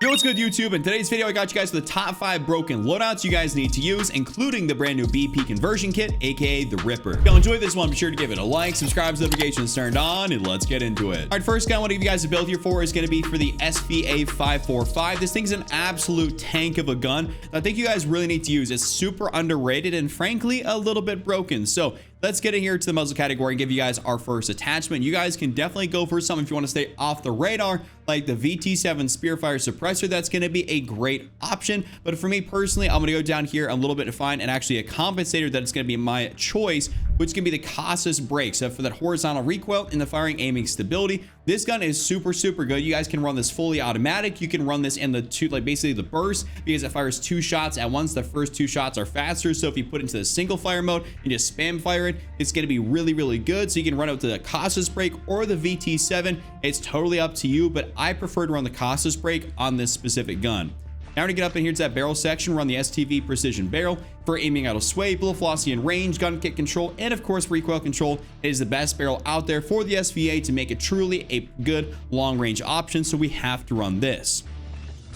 Yo, what's good, YouTube? In today's video, I got you guys the top 5 broken loadouts you guys need to use, including the brand new BP conversion kit, aka the Ripper. If y'all enjoyed this one, be sure to give it a like, subscribe, notifications turned on, and let's get into it. All right, first gun I want to give you guys a build here for is going to be for the SVA 545. This thing's an absolute tank of a gun that I think you guys really need to use. It's super underrated and frankly a little bit broken. So let's get in here to the muzzle category and give you guys our first attachment. You guys can definitely go for something if you want to stay off the radar, like the VT7 Spearfire suppressor. That's going to be a great option. But for me personally, I'm going to go down here a little bit to find and actually a compensator that is going to be my choice, which can be the Casus brake. So for that horizontal recoil and the firing aiming stability, this gun is super good. You guys can run this fully automatic. You can run this in the two, like basically the burst, because it fires 2 shots at once. The first 2 shots are faster. So if you put it into the single fire mode and just spam fire it, it's going to be really good. So you can run out to the Casus brake or the VT7. It's totally up to you, but I prefer to run the Casus brake on this specific gun. Now we're gonna get up in here to that barrel section, run the STV precision barrel for aiming out of sway, bullet velocity and range, gun kick control, and of course recoil control. It is the best barrel out there for the SVA to make it truly a good long range option, so we have to run this.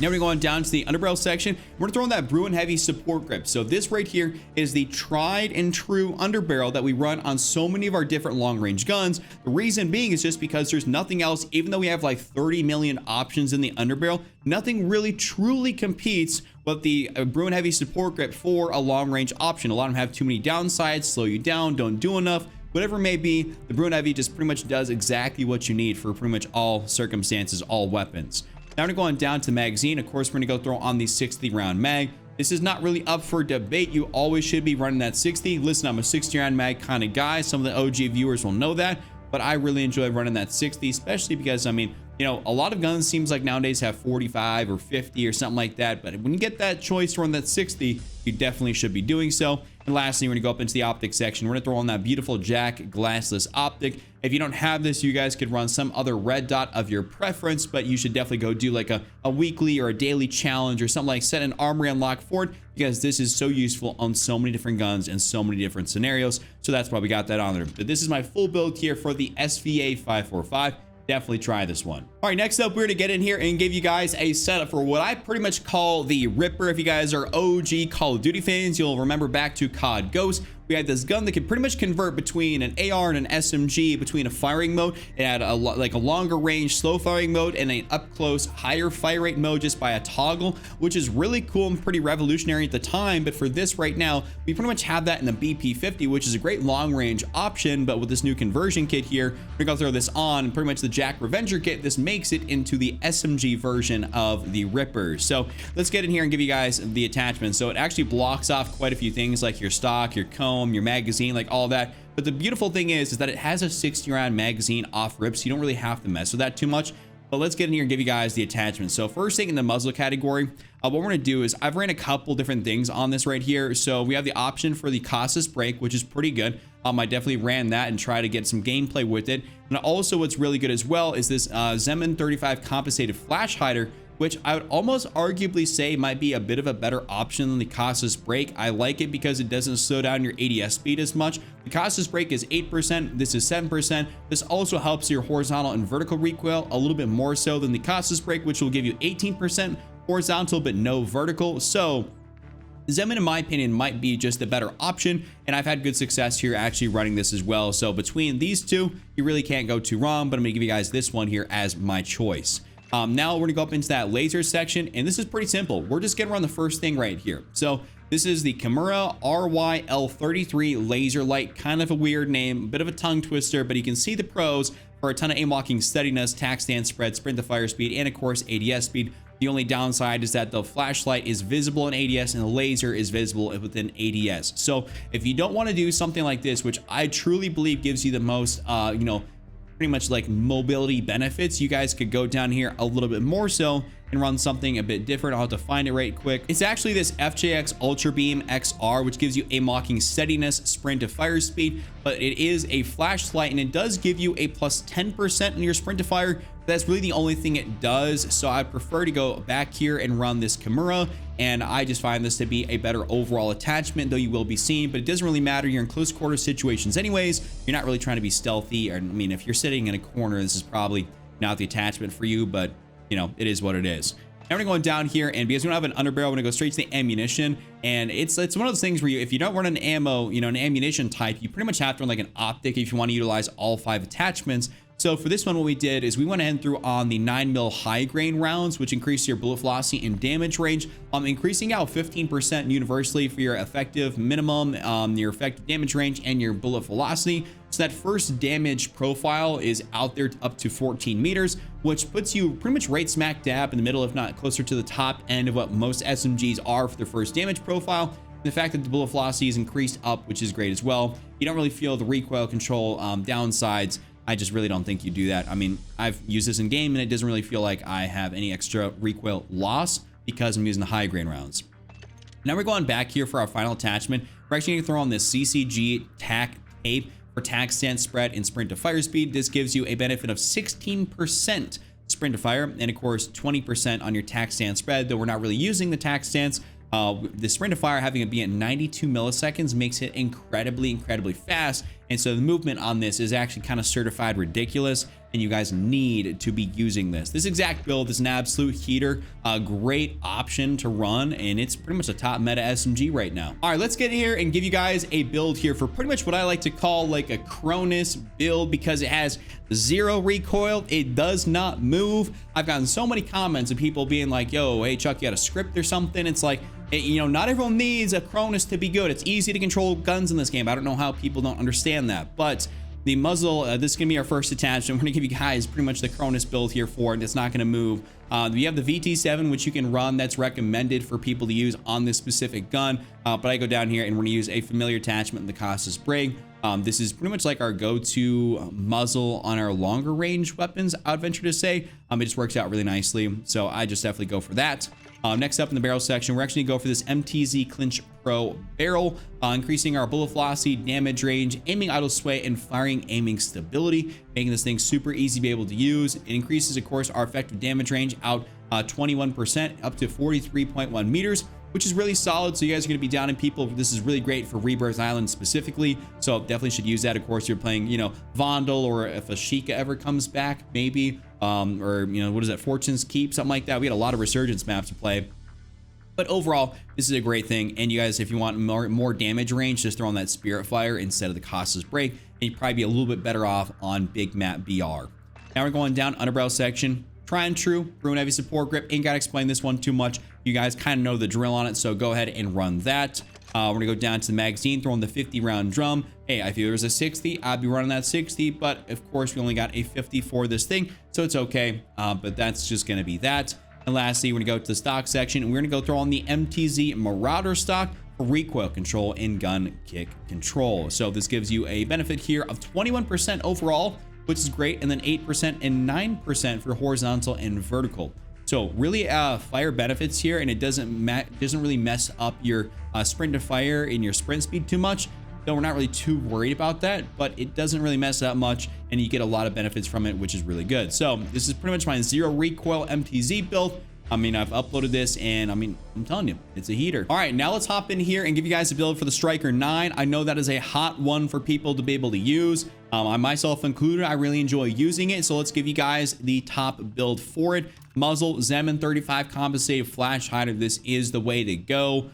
Now we're going down to the underbarrel section. We're throwing that Bruin Heavy support grip. So this right here is the tried and true underbarrel that we run on so many of our different long range guns. The reason being is just because there's nothing else, even though we have like 30 million options in the underbarrel, nothing really truly competes with the Bruin Heavy support grip for a long range option. A lot of them have too many downsides, slow you down, don't do enough. Whatever it may be, the Bruin Heavy just pretty much does exactly what you need for pretty much all circumstances, all weapons. Now we're going down to the magazine. Of course, we're gonna go throw on the 60 round mag. This is not really up for debate. You always should be running that 60. Listen, I'm a 60 round mag kind of guy. Some of the OG viewers will know that, but I really enjoy running that 60, especially because, I mean, you know, a lot of guns seems like nowadays have 45 or 50 or something like that. But when you get that choice to run that 60, you definitely should be doing so. And lastly, we're gonna go up into the optic section. We're gonna throw on that beautiful Jack glassless optic. If you don't have this, you guys could run some other red dot of your preference, but you should definitely go do like a weekly or a daily challenge or something, like set an armory unlock for it, because this is so useful on so many different guns and so many different scenarios. So that's why we got that on there. But this is my full build here for the SVA 545. Definitely try this one. All right, next up, we're gonna get in here and give you guys a setup for what I pretty much call the Ripper. If you guys are OG Call of Duty fans, you'll remember back to COD Ghost. We had this gun that could pretty much convert between an AR and an SMG, between a firing mode. It had a longer range slow firing mode and an up close higher fire rate mode just by a toggle, which is really cool and pretty revolutionary at the time. But for this right now, we pretty much have that in the BP50, which is a great long range option. But with this new conversion kit here, we're gonna throw this on, and pretty much the Jack Revenger kit, this makes it into the SMG version of the Ripper. So let's get in here and give you guys the attachments. So it actually blocks off quite a few things like your stock, your comb, your magazine, like all that. But the beautiful thing is that it has a 60 round magazine off rip, so you don't really have to mess with that too much. But let's get in here and give you guys the attachments. So first thing in the muzzle category, what we're gonna do is I've ran a couple different things on this right here. So we have the option for the Casus brake, which is pretty good. I definitely ran that and try to get some gameplay with it. And also what's really good as well is this Zeman 35 compensated flash hider, which I would almost arguably say might be a bit of a better option than the Casus brake. I like it because it doesn't slow down your ADS speed as much. The Casus brake is 8%, this is 7%. This also helps your horizontal and vertical recoil a little bit more so than the Casus brake, which will give you 18% horizontal but no vertical. So Zeman, in my opinion, might be just the better option, and I've had good success here actually running this as well. So between these two, you really can't go too wrong, but I'm gonna give you guys this one here as my choice. Now we're gonna go up into that laser section, and this is pretty simple. We're just gonna run the first thing right here. So this is the Kimura RYL33 laser light, kind of a weird name, a bit of a tongue twister, but you can see the pros for a ton of aim locking steadiness, tack stance spread, sprint to fire speed, and of course ADS speed. The only downside is that the flashlight is visible in ADS and the laser is visible within ADS. So if you don't want to do something like this, which I truly believe gives you the most, you know, pretty much like mobility benefits, you guys could go down here a little bit more so and run something a bit different. I'll have to find it right quick. It's actually this FJX Ultra Beam XR, which gives you aim locking steadiness, sprint to fire speed, but it is a flashlight and it does give you a plus 10% in your sprint to fire. That's really the only thing it does. So I prefer to go back here and run this Kimura, and I just find this to be a better overall attachment, though you will be seen, but it doesn't really matter. You're in close quarter situations anyways. You're not really trying to be stealthy, or I mean, if you're sitting in a corner, this is probably not the attachment for you, but you know, it is what it is. Now we're going down here, and because we don't have an underbarrel, we're gonna go straight to the ammunition. And it's one of those things where if you don't run an ammo, an ammunition type, you pretty much have to run like an optic if you want to utilize all 5 attachments. So for this one, what we did is we went ahead and threw on the 9mm high grain rounds, which increase your bullet velocity and damage range, increasing out 15% universally for your effective minimum, your effective damage range, and your bullet velocity. So that first damage profile is out there up to 14 meters, which puts you pretty much right smack dab in the middle, if not closer to the top end of what most SMGs are for their first damage profile. And the fact that the bullet velocity is increased up, which is great as well. You don't really feel the recoil control downsides. I just really don't think you do that. I mean, I've used this in game and it doesn't really feel like I have any extra recoil loss because I'm using the high grain rounds. Now we're going back here for our final attachment. We're actually gonna throw on this CCG tack tape for tack stance spread and sprint to fire speed. This gives you a benefit of 16% sprint to fire, and of course 20% on your tack stance spread, though we're not really using the tack stance. The sprint to fire, having it be at 92 milliseconds, makes it incredibly fast. And so the movement on this is actually kind of certified ridiculous, and you guys need to be using this. This exact build is an absolute heater, a great option to run, and it's pretty much a top meta SMG right now. All right, let's get here and give you guys a build here for pretty much what I like to call like a Cronus build, because it has 0 recoil. It does not move. I've gotten so many comments of people being like, yo, hey Chuck, you got a script or something? It's like, not everyone needs a Cronus to be good. It's easy to control guns in this game. I don't know how people don't understand that, but the muzzle, this is gonna be our first attachment. We're gonna give you guys pretty much the Cronus build here for it. It's not gonna move. We have the VT7, which you can run. That's recommended for people to use on this specific gun. But I go down here and we're gonna use a familiar attachment, the Costas Brig. This is pretty much like our go-to muzzle on our longer range weapons, I'd venture to say. It just works out really nicely. So I just definitely go for that. Next up in the barrel section, we're actually going to go for this MTZ Clinch Pro barrel, increasing our bullet velocity, damage range, aiming idle sway, and firing aiming stability, making this thing super easy to be able to use. It increases, of course, our effective damage range out 21% up to 43.1 meters, which is really solid. So you guys are going to be downing people. This is really great for Rebirth Island specifically. So definitely should use that. Of course, you're playing, Vondel, or if a Sheikah ever comes back, maybe, or, what is that? Fortune's Keep, something like that. We had a lot of Resurgence maps to play. But overall, this is a great thing. And you guys, if you want more damage range, just throw on that Spirit Fire instead of the Costas Break, and you'd probably be a little bit better off on Big Map BR. Now we're going down underbarrel section. Tried and true, Bruin Heavy Support Grip. Ain't got to explain this one too much. You guys kind of know the drill on it, so go ahead and run that. We're going to go down to the magazine, throw in the 50-round drum. Hey, if there was a 60, I'd be running that 60, but of course, we only got a 50 for this thing, so it's okay. But that's just going to be that. And lastly, we're going to go to the stock section, and we're going to go throw on the MTZ Marauder stock for recoil control and gun kick control. So this gives you a benefit here of 21% overall, which is great, and then 8% and 9% for horizontal and vertical. So really fire benefits here, and it doesn't really mess up your sprint to fire and your sprint speed too much. Though we're not really too worried about that, but it doesn't really mess up much, and you get a lot of benefits from it, which is really good. So this is pretty much my 0 recoil MTZ build. I mean, I've uploaded this, and I'm telling you, it's a heater. All right, now let's hop in here and give you guys a build for the Striker 9. I know that is a hot one for people to be able to use. I myself included, I really enjoy using it. So let's give you guys the top build for it. Muzzle, Zeman 35 compensated flash hider. This is the way to go.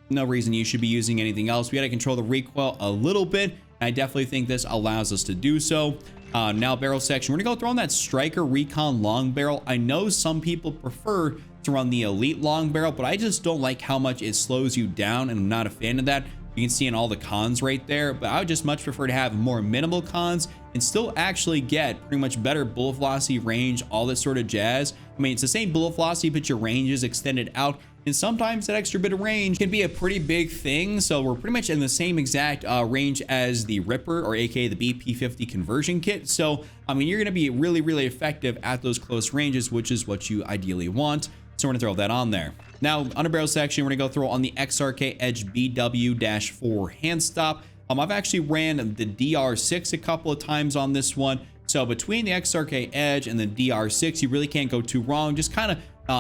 No reason you should be using anything else. We got to control the recoil a little bit. I definitely think this allows us to do so. Now barrel section, we're gonna go throw on that Striker Recon long barrel. I know some people prefer to run the Elite long barrel, but I just don't like how much it slows you down, and I'm not a fan of that. You can see in all the cons right there, but I would just much prefer to have more minimal cons and still actually get pretty much better bullet velocity, range, all this sort of jazz. I mean, it's the same bullet velocity, but your range is extended out. And sometimes that extra bit of range can be a pretty big thing. So we're pretty much in the same exact range as the Ripper, or AKA the BP50 conversion kit. So, I mean, you're going to be really, really effective at those close ranges, which is what you ideally want. So we're going to throw that on there. Now, underbarrel section, we're going to go throw on the XRK Edge BW-4 hand stop. I've actually ran the DR6 a couple of times on this one. So between the XRK Edge and the DR6, you really can't go too wrong. Just kind of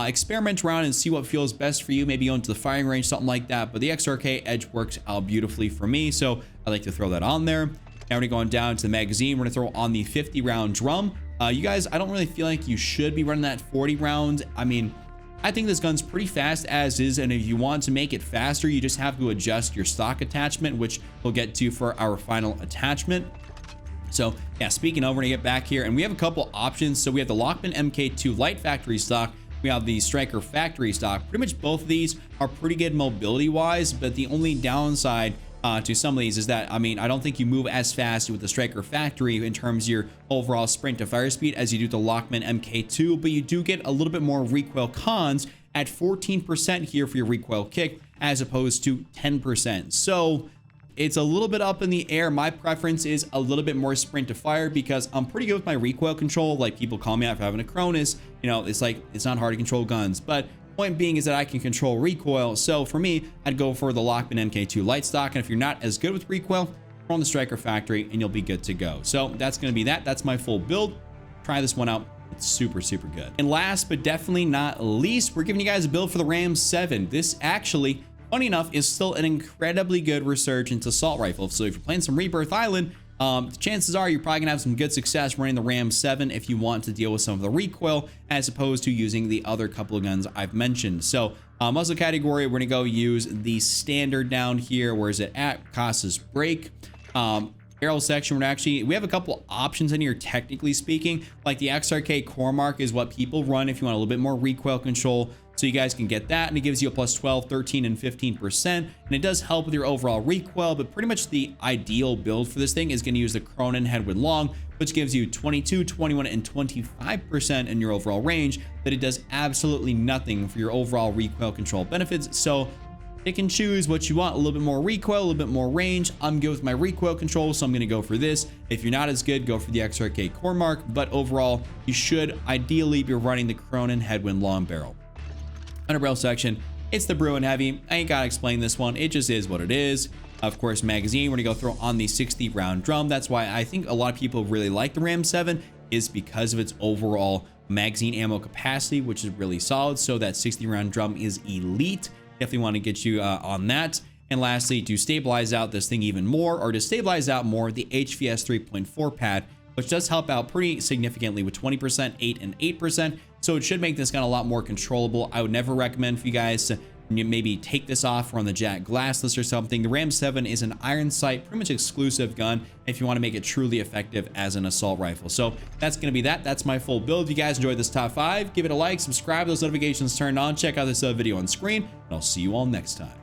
experiment around and see what feels best for you. Maybe go into the firing range, something like that. But the XRK Edge works out beautifully for me, so I like to throw that on there. Now we're going down to the magazine. We're gonna throw on the 50-round drum. You guys, I don't really feel like you should be running that 40 rounds. I mean, I think this gun's pretty fast as is, and if you want to make it faster, you just have to adjust your stock attachment, which we'll get to for our final attachment. So yeah, speaking of, we're gonna get back here and we have a couple options. So we have the Lockman MK2 light factory stock. We have the Striker factory stock. Pretty much both of these are pretty good mobility wise, but the only downside to some of these is that, I mean, I don't think you move as fast with the Striker factory in terms of your overall sprint to fire speed as you do the Lockman MK2, but you do get a little bit more recoil cons at 14% here for your recoil kick as opposed to 10%. So it's a little bit up in the air. My preference is a little bit more sprint to fire because I'm pretty good with my recoil control. Like, people call me out for having a Cronus, you know, it's like, it's not hard to control guns, but point being is that I can control recoil. So for me, I'd go for the Lockman MK2 light stock. And if you're not as good with recoil, throw on the Striker factory and you'll be good to go. So that's going to be that. That's my full build. Try this one out. It's super, super good. And last but definitely not least, we're giving you guys a build for the Ram 7. This actually, funny enough, is still an incredibly good resurgence assault rifle. So if you're playing some Rebirth Island, the chances are you're probably gonna have some good success running the Ram 7 if you want to deal with some of the recoil as opposed to using the other couple of guns I've mentioned. So muzzle category, we're gonna go use the standard down here. Where is it at? Casa's break. Barrel section, we have a couple options in here, technically speaking. Like the XRK core mark is what people run if you want a little bit more recoil control. So you guys can get that, and it gives you a plus 12, 13, and 15%. And it does help with your overall recoil, but pretty much the ideal build for this thing is gonna use the Cronin Headwind Long, which gives you 22, 21, and 25% in your overall range, but it does absolutely nothing for your overall recoil control benefits. So pick and choose what you want. A little bit more recoil, a little bit more range. I'm good with my recoil control, so I'm gonna go for this. If you're not as good, go for the XRK core mark, but overall, you should ideally be running the Cronin Headwind Long barrel. Under barrel section, it's the Bruin Heavy. I ain't gotta explain this one. It just is what it is. Of course, magazine, we're gonna go throw on the 60 round drum. That's why I think a lot of people really like the Ram 7 is because of its overall magazine ammo capacity, which is really solid. So that 60 round drum is elite. Definitely want to get you on that. And lastly, to stabilize out this thing even more, or to stabilize out more, the HVS 3.4 pad, which does help out pretty significantly with 20%, 8, and 8%. So it should make this gun a lot more controllable. I would never recommend for you guys to maybe take this off or on the Jack glassless or something. The Ram 7 is an iron sight, pretty much exclusive gun if you want to make it truly effective as an assault rifle. So that's going to be that. That's my full build. If you guys enjoyed this top 5, give it a like, subscribe, those notifications turned on, check out this video on screen, and I'll see you all next time.